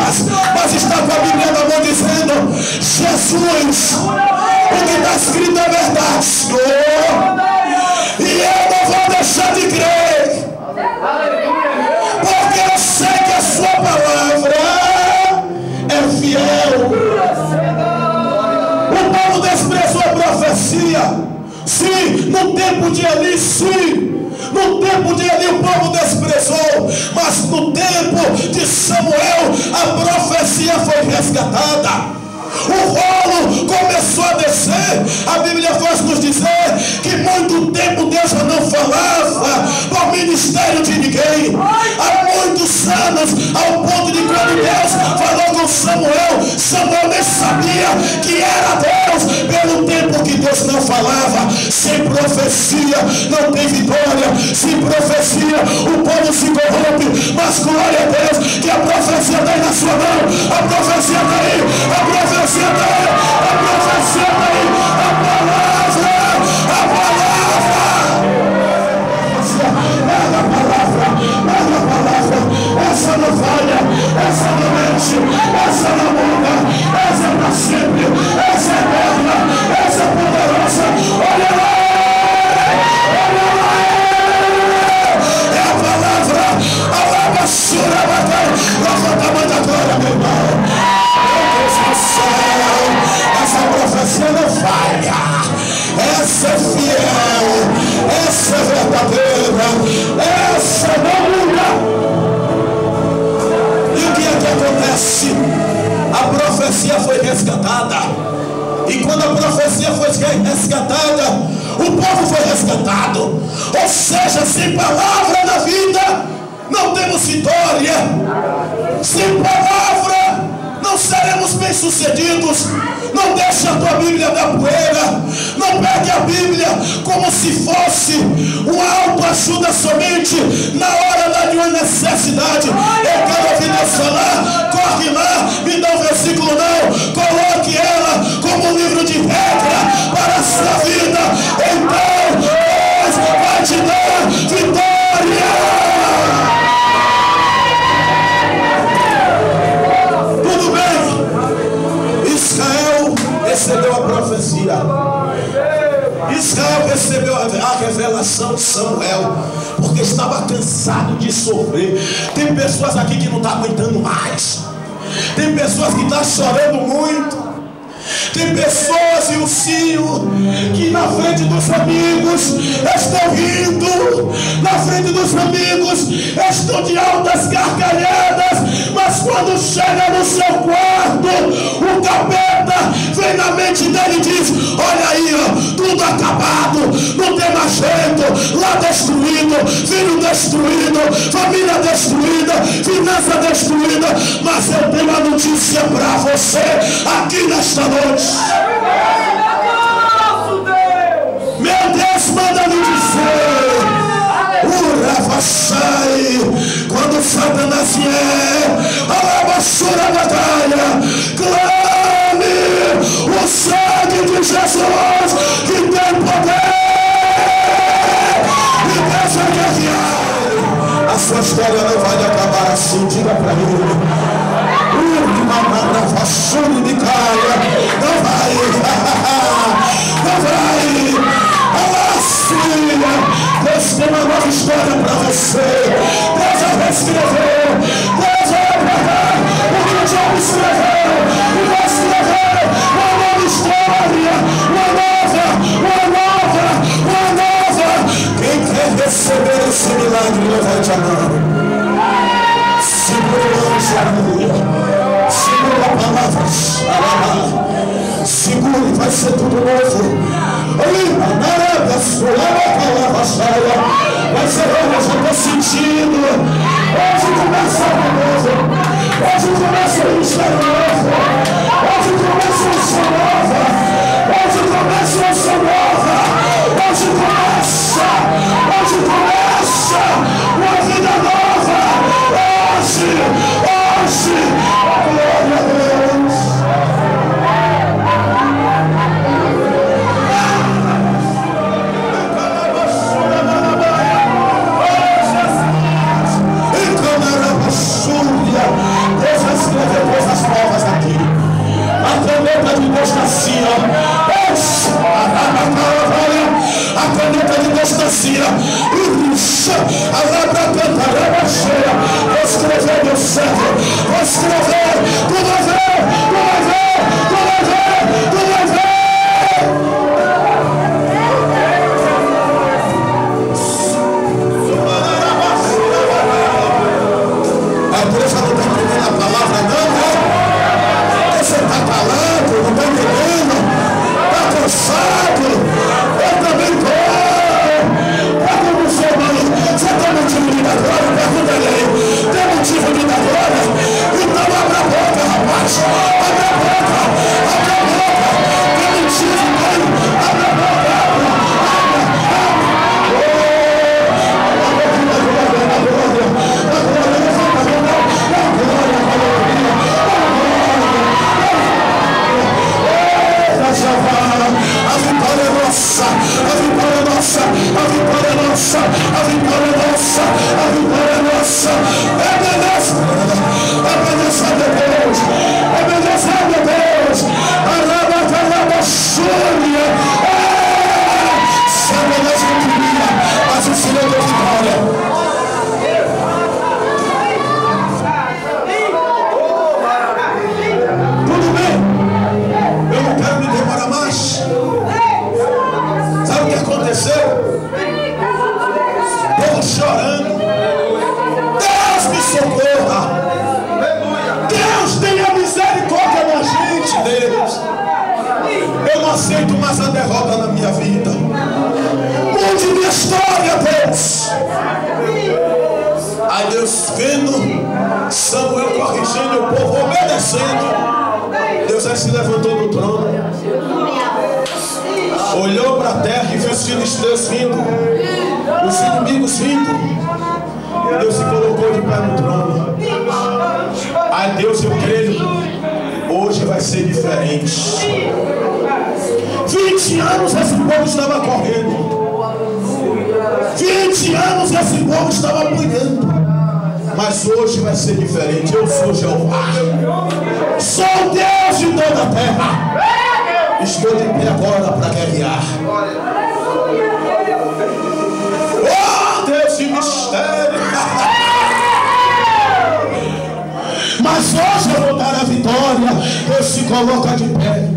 palavras, mas está com a Bíblia na mão dizendo: Jesus, o que está escrito é verdade, Senhor, e eu não vou deixar de crer, porque eu sei que a sua palavra é fiel. O povo desprezou a profecia. Sim, no tempo de Eli, sim. No tempo de Eli o povo desprezou, mas no tempo de Samuel a profecia foi resgatada. O rolo começou a descer. A Bíblia faz nos dizer que muito tempo Deus já não falava para o ministério de ninguém. Há muitos anos, ao ponto de quando Deus falou com Samuel, Samuel nem sabia que era Deus, pelo tempo que Deus não falava. Sem profecia não tem vitória. Sem profecia o povo se corrompe. Mas glória a Deus que a profecia está aí na sua mão. A profecia está aí. A profecia está aí. A profecia está aí. A palavra. A palavra. Pega a palavra. Pega a palavra. Essa não falha. Essa não mente. Essa não muda. Essa é para sempre. Essa é eterna. Essa é poderosa. Olha lá. Olha lá. É a palavra. A labassura batalha. Levanta a mão agora, meu irmão. Essa profecia não falha. Essa é fiel. Essa é verdadeira. Essa não muda. E o que é que acontece? A profecia foi resgatada. E quando a profecia foi resgatada, o povo foi resgatado. Ou seja, sem palavra na vida não temos vitória. Sem palavra não seremos bem-sucedidos. Não deixe a tua Bíblia da poeira. Não pegue a Bíblia como se fosse uma autoajuda somente na hora de uma necessidade. Eu quero ouvir Deus falar. Corre lá, me dá um versículo não. Coloque ela como um livro de regra para a sua vida. Então Deus vai te dar vitória. Recebeu a profecia. Israel recebeu a revelação de Samuel, porque estava cansado de sofrer. Tem pessoas aqui que não estão aguentando mais. Tem pessoas que estão chorando muito. Tem pessoas, e o Cio, que na frente dos amigos estão rindo, na frente dos amigos estão de altas gargalhadas, mas quando chega no seu quarto, o capeta vem na mente dele e diz: olha aí, ó, tudo acabado, não tem mais jeito, lá destruído, filho destruído, família destruída, finança destruída. Mas eu tenho uma notícia para você aqui nesta noite. Meu Deus manda me dizer: Uravassai, quando Satanás vier, a lavassura batalha, clame o sangue de Jesus que tem poder, e Deus vai guerrear. A sua história não vai acabar assim. Diga para ele: não vai, não vai. Aleluia. Deus tem uma nova história para você. Deus já reescreveu. Deus vai apagar o que o diabo escreveu e vai escrever uma nova história, uma nova. Quem quer receber esse milagre, levante a mão. Segura o anjo, aleluia. Segura a palavra, segure, vai ser tudo novo. Vai ser novo, eu já estou sentindo. Hoje começa algo novo. Hoje começa um ministério novo. Hoje começa uma unção nova. Hoje começa uma unção nova. Hoje começa uma vida nova. Hoje, glória a Deus. Deus escreveu A caneta de Deus descia. A labra cantarela cheia. Vou escrever, meu servo. Vou escrever. Tu vai ver. Tu vai ver. Tu vai ver. Tu vai ver. A igreja não está entendendo a palavra, não, né? Você está calado, não está entendendo? Está cansado? Eu também estou. Você tem motivo de dar glória? Pergunta ele aí. Tem motivo de dar glória? Então abra a boca, rapaz. Abre a boca. Abre a boca. Tem motivo, tem? Abre a boca. A vitória é nossa, a vitória é nossa, a vitória é nossa, a vitória é nossa, a vitória é nossa. É beleza de Deus, é beleza de Deus. A Súria, se a beleza não queria, mas o Senhor deu vitória. Tudo bem, eu não quero me demorar mais. Sabe o que aconteceu? Povo chorando. Deus me socorra. Deus tenha misericórdia da gente, Deus. Eu não aceito mais a derrota na minha vida. Mude minha história, Deus. Aí Deus vendo Samuel corrigindo e o povo obedecendo, Deus aí se levantou do trono, olhou para a terra e viu os filisteus vindo, os inimigos vindo. Deus se colocou de pé no trono. Ai Deus, eu creio, hoje vai ser diferente. 20 anos esse povo estava correndo. 20 anos esse povo estava apanhando. Mas hoje vai ser diferente. Eu sou Jeová. Sou Deus de toda a terra. Estou de pé agora para guerrear. Oh Deus de mistério. Mas hoje eu vou dar a vitória. Deus se coloca de pé.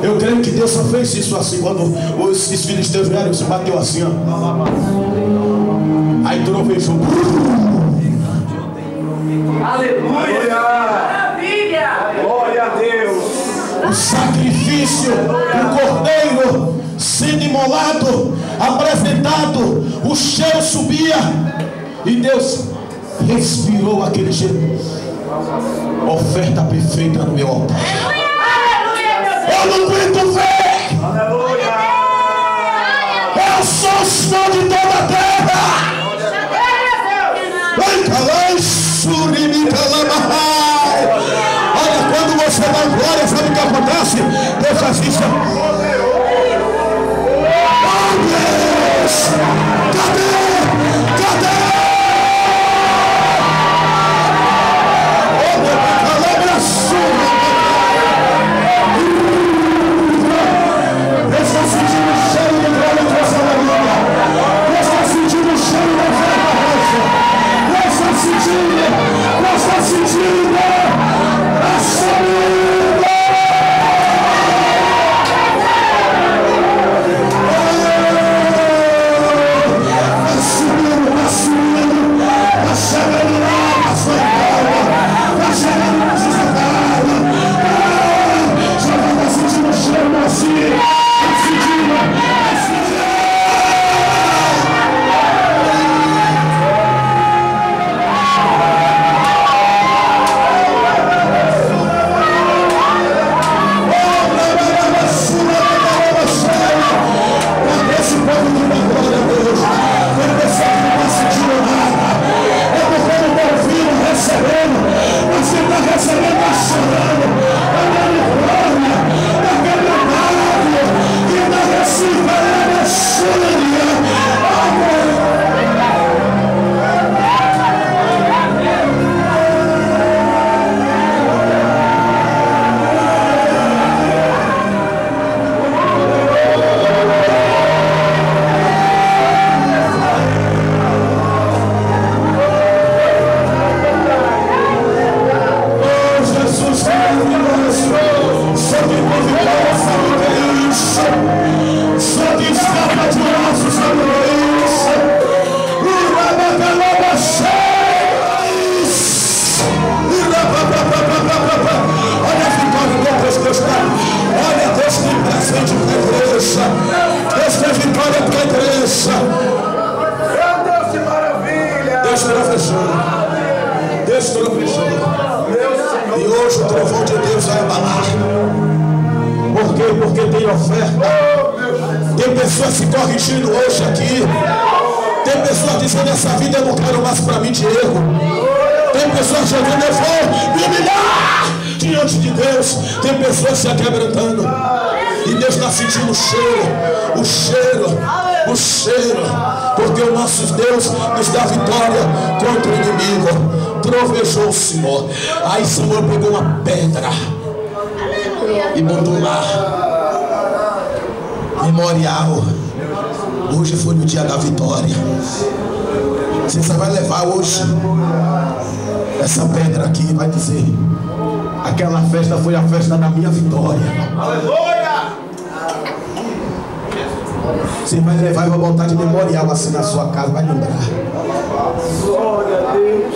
Eu creio que Deus só fez isso assim. Quando os filisteus vieram, se bateu assim, ó. Aí trovejou. Aleluia! Glória a Deus! O sacrifício do cordeiro sendo imolado, apresentado, o cheiro subia e Deus respirou aquele cheiro. Oferta perfeita no meu altar. Eu não aguento ver. Aleluia! Eu sou o Senhor de toda a terra. Olha, quando você dá glória, sabe o que acontece? Deus faz isso. Oh Deus! Cadê? Cadê? Oh meu Deus, calabra sua. Deus está sentindo o cheiro de glória em tua família. Deus está sentindo o cheiro da fé. Deus está sentindo. Deus está sentindo. A família. Olha a vitória de Deus, Deus está. Olha, Deus tem presente para a igreja. Deus tem vitória para a igreja. Meu Deus, que maravilha! Deus trovejou. Deus trovejou. E hoje o trovão de Deus vai abalar. Por quê? Porque tem oferta. Tem pessoas se corrigindo hoje aqui. Tem pessoas dizendo: essa vida eu não quero mais para mim de erro. Tem pessoas dizendo: eu vou me humilhar diante de Deus. Tem pessoas se quebrantando. E Deus está sentindo o cheiro. O cheiro. O cheiro. Porque o nosso Deus nos dá vitória contra o inimigo. Trovejou o Senhor. Aí o Senhor pegou uma pedra e botou lá: memorial. Hoje foi no dia da vitória. Você vai levar hoje essa pedra aqui e vai dizer: aquela festa foi a festa da minha vitória. Aleluia! Você vai levar e vai botar de memorial assim na sua casa, vai lembrar. Glória a Deus.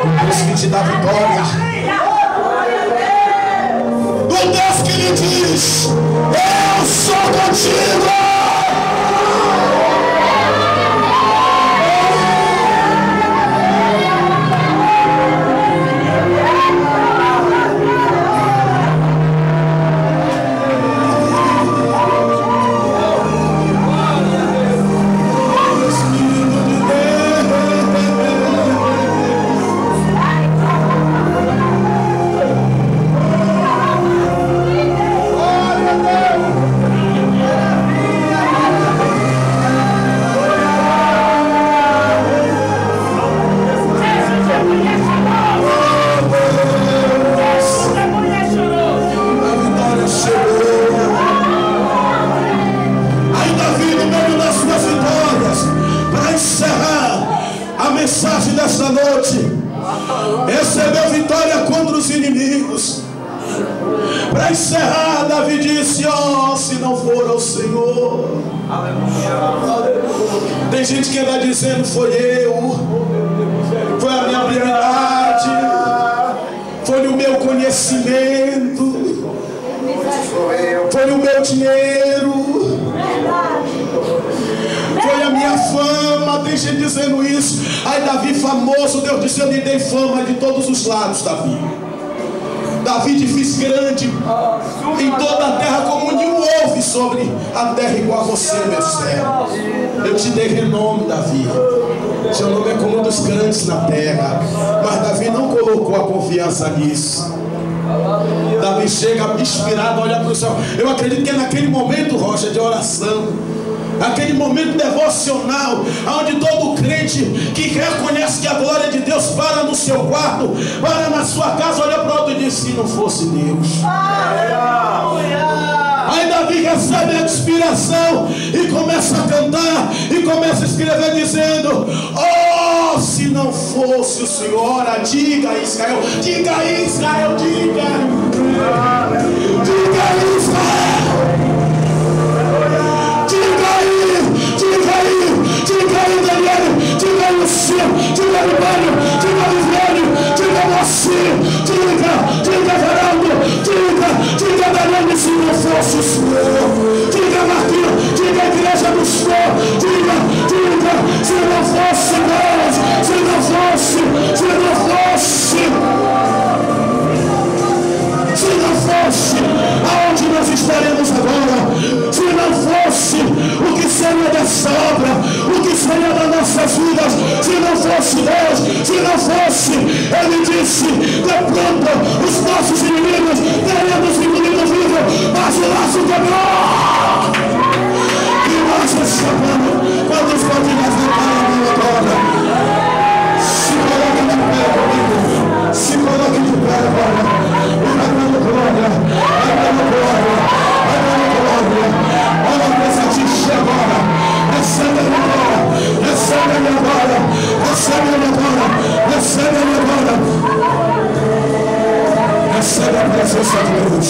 O Deus que te dá vitória. O Deus que lhe diz: eu sou contigo. Desta noite, recebeu vitória contra os inimigos. Para encerrar, Davi disse: ó, se não for ao Senhor. Tem gente que está dizendo: foi eu, foi a minha habilidade, foi o meu conhecimento, foi o meu dinheiro, foi a minha fama. Tem gente dizendo isso. Aí Davi famoso, Deus disse: eu lhe dei fama de todos os lados, Davi. Davi te fiz grande em toda a terra, como nenhum houve sobre a terra igual a você, meu servo. Eu te dei renome, Davi. Seu nome é como um dos grandes na terra. Mas Davi não colocou a confiança nisso. Davi chega inspirado, olha para o céu. Eu acredito que é naquele momento, Rocha, de oração, aquele momento devocional, onde todo crente que reconhece que a glória de Deus para no seu quarto, para na sua casa, olha para o outro e diz: se não fosse Deus. Aí Davi recebe a inspiração e começa a cantar e começa a escrever dizendo: oh, se não fosse o Senhor. Diga Israel, diga Israel, diga Israel. Diga aí, Daniel, diga aí, Luciano, diga aí, Mário, diga aí, Viviane, diga você, diga Geraldo, diga Daniel, se não fosse o Senhor. Diga Marquinhos, diga a igreja do Senhor, diga, se não fosse Deus, se não fosse, aonde nós estaremos agora? Se não fosse, o que seria dessa obra? O que seria das nossas vidas? Se não fosse Deus, se não fosse, Ele disse: de pronto os nossos inimigos teremos engolido vivo, mas o laço quebrou e nós escapamos. Quantos podem levantar a mão agora? Se coloque de pé comigo, se coloque de pé agora. Glória, olha a presença de Deus agora. Recebe ele agora, recebe ele agora, recebe ele agora, recebe ele agora. Recebe a presença de Deus,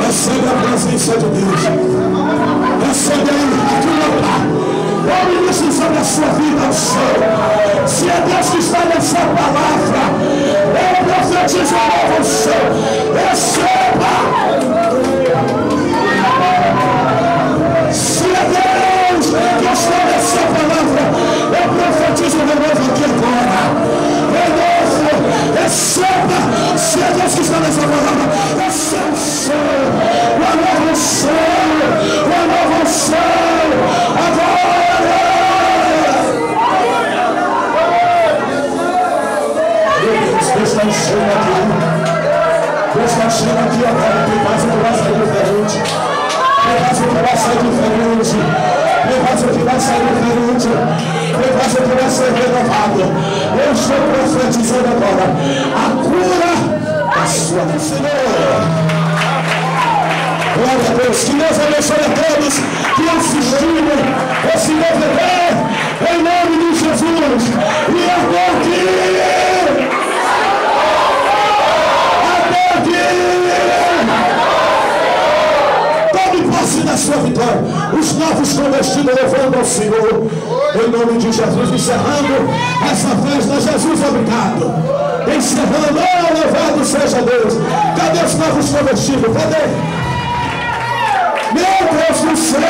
recebe a presença de Deus, recebe aí aquilo lá. Olha isso sobre a sua vida ao céu. Se é Deus que está nessa palavra, eu profetizo a você. Receba. Se é Deus que está nessa palavra, eu profetizo de novo aqui agora. Receba. Se é Deus que está nessa palavra, receba o céu, uma nova unção, uma nova unção. Agora. Deus está enchendo aqui. Deus está enchendo aqui agora. Tem mais que vai sair diferente. Tem mais que vai sair diferente. Tem mais que vai sair diferente. Tem mais que vai ser renovado. Eu estou profetizando agora a cura da sua vida, Senhor. Glória a Deus. Que Deus abençoe a todos que assistiram esse DVD em nome de Jesus. E agora aqui. Tome posse da sua vitória. Os novos convertidos louvando ao Senhor em nome de Jesus. Encerrando essa festa, Jesus, obrigado. Encerrando, oh, louvado seja Deus. Cadê os novos convertidos? Cadê? Meu Deus do céu,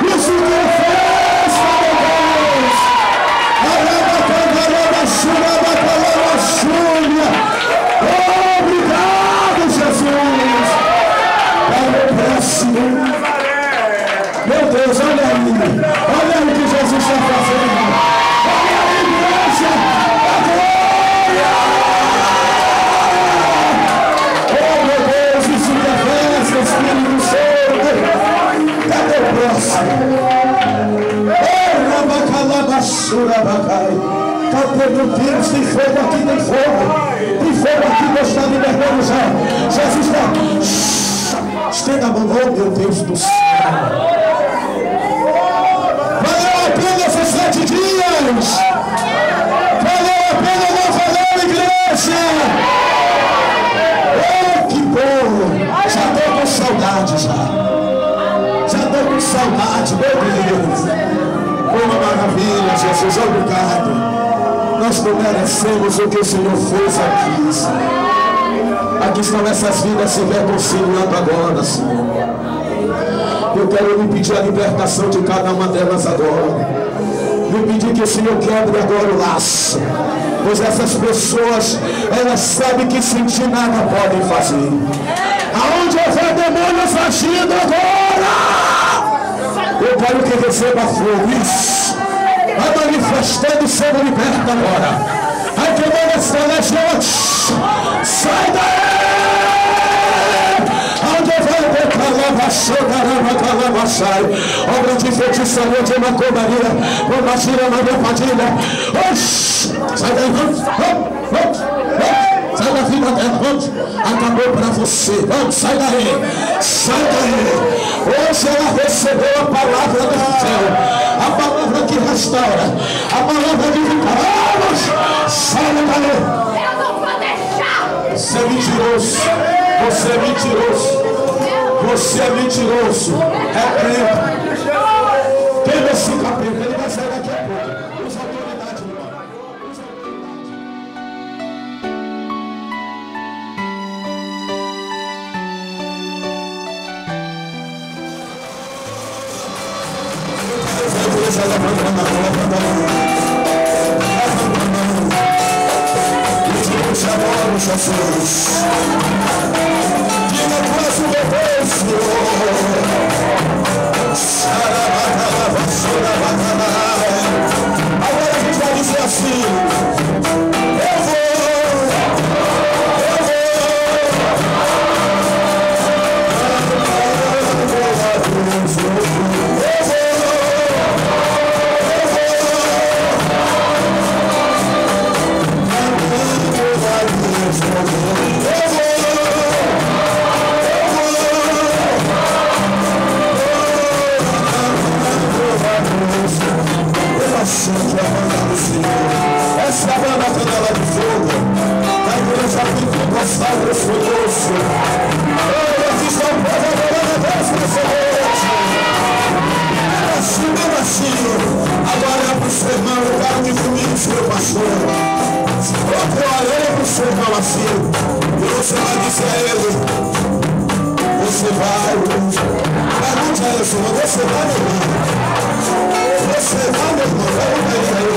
isso que é festa, meu Deus. Obrigado, Jesus. Para o próximo. Meu Deus, olha aí o que Jesus está fazendo. Olha aí, igreja, a glória. Oh, meu Deus, isso que é festa, Espírito Santo. Cadê o próximo? Meu Deus, tem fogo aqui, tem fogo. Tem fogo aqui, Deus está libertando já. Jesus está. Estenda a mão, oh meu Deus do céu. Valeu a pena esses 7 dias. Valeu a pena, não valeu, igreja. Oh, que bom. Já estou com saudade já. Já estou com saudade, meu Deus. Uma maravilha, Jesus, obrigado. Nós não merecemos o que o Senhor fez aqui, Senhor. Aqui estão essas vidas se reconciliando agora, Senhor. Eu quero lhe pedir a libertação de cada uma delas agora. Lhe pedir que o Senhor quebre agora o laço. Pois essas pessoas, elas sabem que sentir nada podem fazer. Aonde houver demônios agindo agora, eu quero que receba fogo. Isso. Vai manifestando e sendo liberta agora. Ai, que manda essa legião. Sai daí! Onde vai ter calava, sai. Obra de feitiçaria, de macumbaria, com magia, na padilha. Oxi! Sai daí, vamos. Sai da vida dela, vamos. Acabou para você, vamos, sai daí. Sai daí. Hoje ela recebeu a palavra do céu. A palavra que restaura, a palavra que vamos, sai daí. Eu não vou deixar. Você é mentiroso, você é mentiroso, você é mentiroso, é preto. Queima esse capeta, ele vai sair daqui a pouco. Usa autoridade, irmão. Jesus, diga quase o meu Senhor. Agora a gente vai dizer assim: eu vou. Essa é a banda Canela de Fogo. A igreja tem gostado desse fogo. Aqui está o povo adorando a Deus nessa noite. Assim, agora é para o céu. irmão, eu quero que comigo, seu pastor. Coloque a orelha para o seu calafio. E você vai dizer a ele: você vai. Pergunte a ele, Senhor, você vai, meu irmão? Você vai, meu irmão? Pergunta a ele.